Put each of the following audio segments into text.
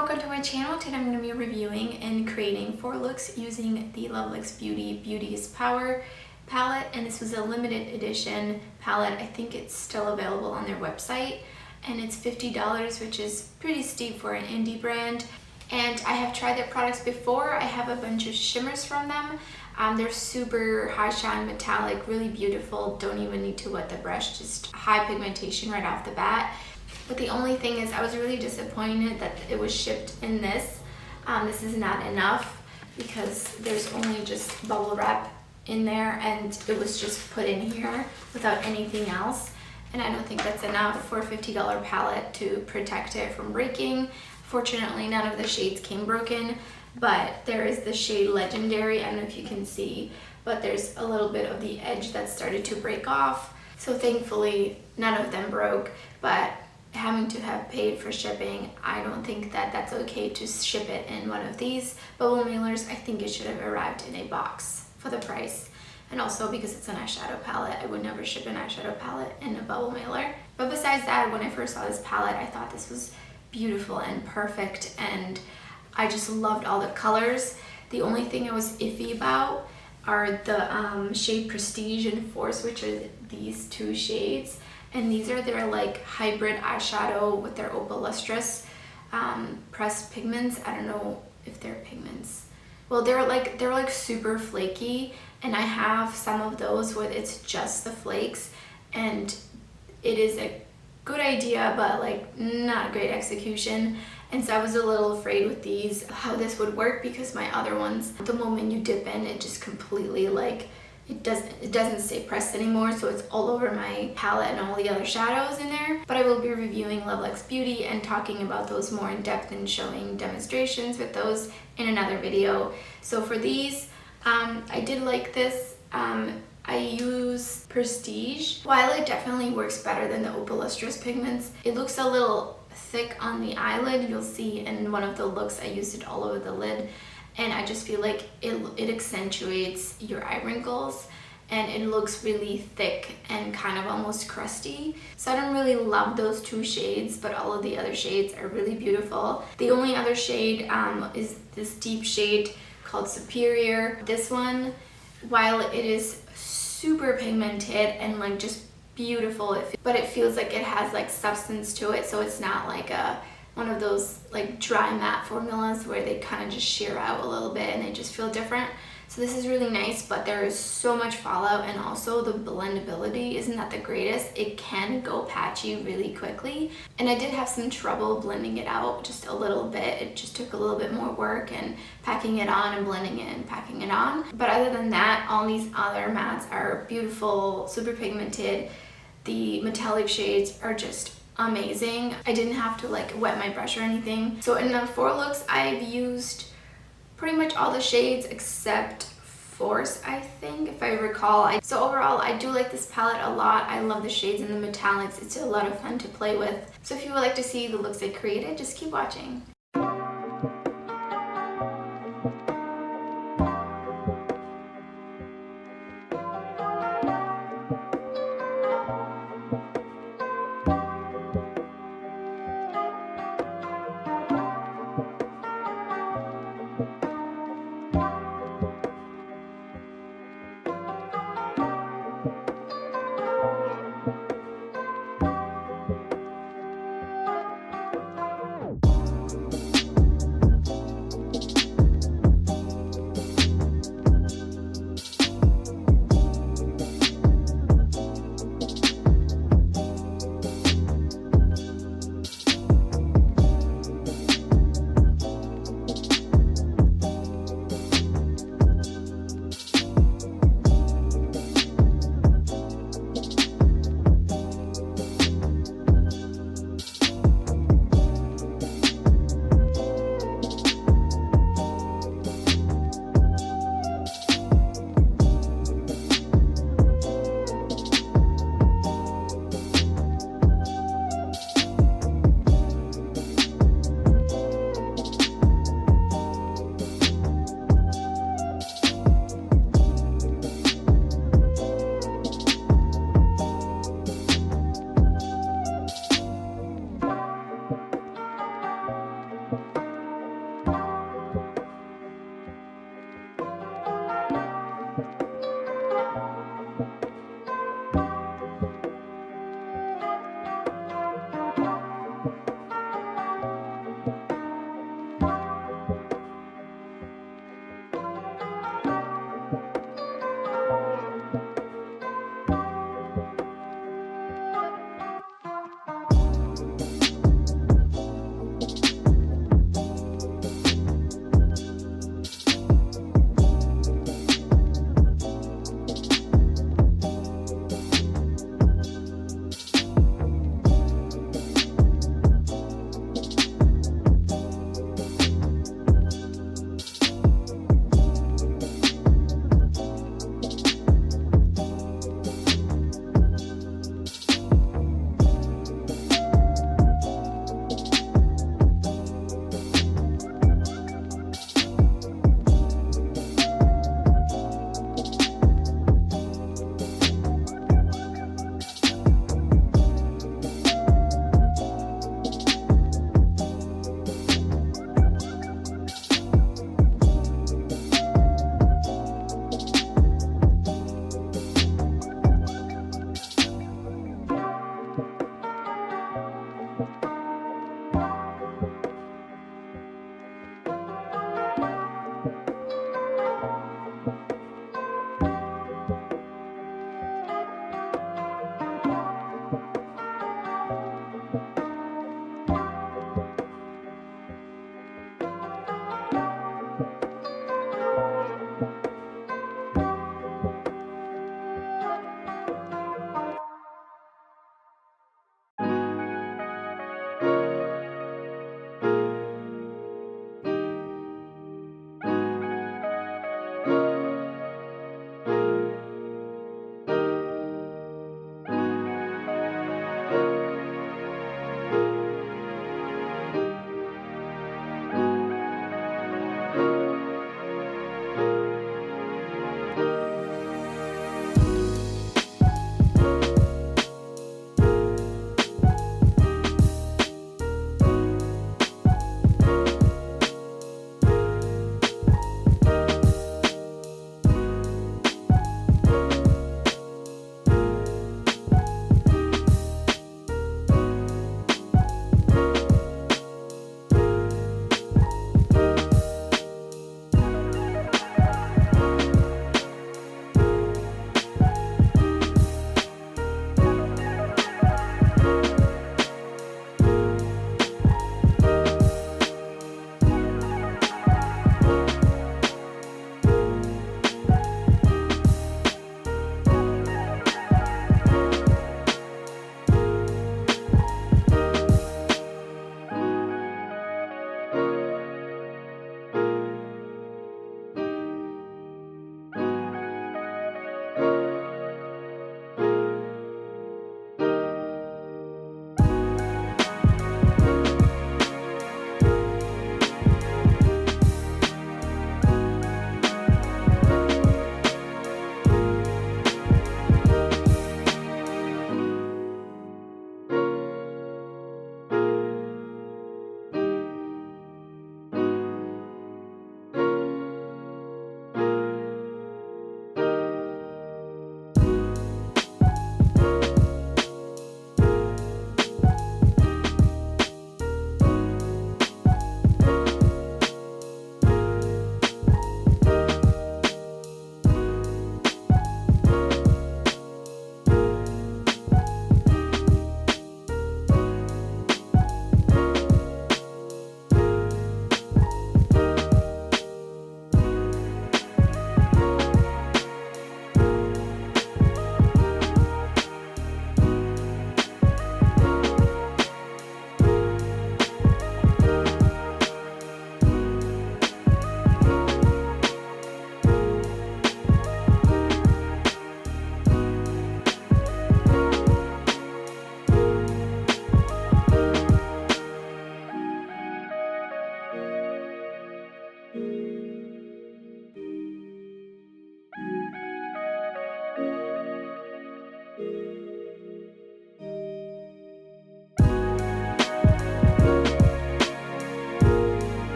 welcome to my channel. Today I'm going to be reviewing and creating 4 looks using the Luxe Beauty Power palette, and this was a limited edition palette. I think it's still available on their website, and it's $50, which is pretty steep for an indie brand. And I have tried their products before. I have a bunch of shimmers from them. They're super high shine, metallic, really beautiful. Don't even need to wet the brush, just high pigmentation right off the bat. But the only thing is I was really disappointed that it was shipped in this. This is not enough because there's only just bubble wrap in there, and it was just put in here without anything else. And I don't think that's enough for a $50 palette to protect it from breaking. Fortunately, none of the shades came broken, but there is the shade Legendary. I don't know if you can see, but there's a little bit of the edge that started to break off. So thankfully, none of them broke, but having to have paid for shipping, I don't think that that's okay to ship it in one of these bubble mailers. I think it should have arrived in a box for the price. And also because it's an eyeshadow palette, I would never ship an eyeshadow palette in a bubble mailer. But besides that, when I first saw this palette, I thought this was beautiful and perfect, and I just loved all the colors. The only thing I was iffy about are the shade Prestige and Force, which are these 2 shades. And these are their like hybrid eyeshadow with their Opal Lustrous pressed pigments. I don't know if they're pigments. Well, they're like super flaky, and I have some of those where it's just the flakes, and it is a good idea, but like not great execution. And so I was a little afraid with these how this would work, because my other ones, the moment you dip in, it just completely like it doesn't stay pressed anymore, so it's all over my palette and all the other shadows in there. But I will be reviewing Luxe Beauty and talking about those more in depth and showing demonstrations with those in another video. So for these, I did like this. I use Prestige. While it definitely works better than the Opal Lustrous pigments, it looks a little thick on the eyelid. You'll see in one of the looks I used it all over the lid, and I just feel like it accentuates your eye wrinkles, and it looks really thick and kind of almost crusty. So I don't really love those 2 shades, but all of the other shades are really beautiful. The only other shade is this deep shade called Superior. This one, while it is super pigmented and like just beautiful, but it feels like it has like substance to it, so it's not like one of those like dry matte formulas where they kind of just sheer out a little bit and they just feel different. So this is really nice, but there is so much fallout, and also the blendability isn't that the greatest. It can go patchy really quickly, and I did have some trouble blending it out just a little bit. It just took a little bit more work and packing it on and blending it and packing it on. But other than that, all these other mattes are beautiful, super pigmented. The metallic shades are just amazing. I didn't have to like wet my brush or anything. So in the 4 looks, I've used pretty much all the shades except Force, I think, if I recall. So overall, I do like this palette a lot. I love the shades and the metallics. It's a lot of fun to play with. So if you would like to see the looks I created, just keep watching.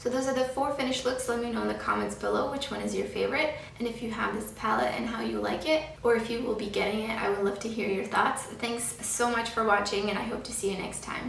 So those are the 4 finished looks. Let me know in the comments below which one is your favorite, and if you have this palette and how you like it, or if you will be getting it. I would love to hear your thoughts. Thanks so much for watching, and I hope to see you next time.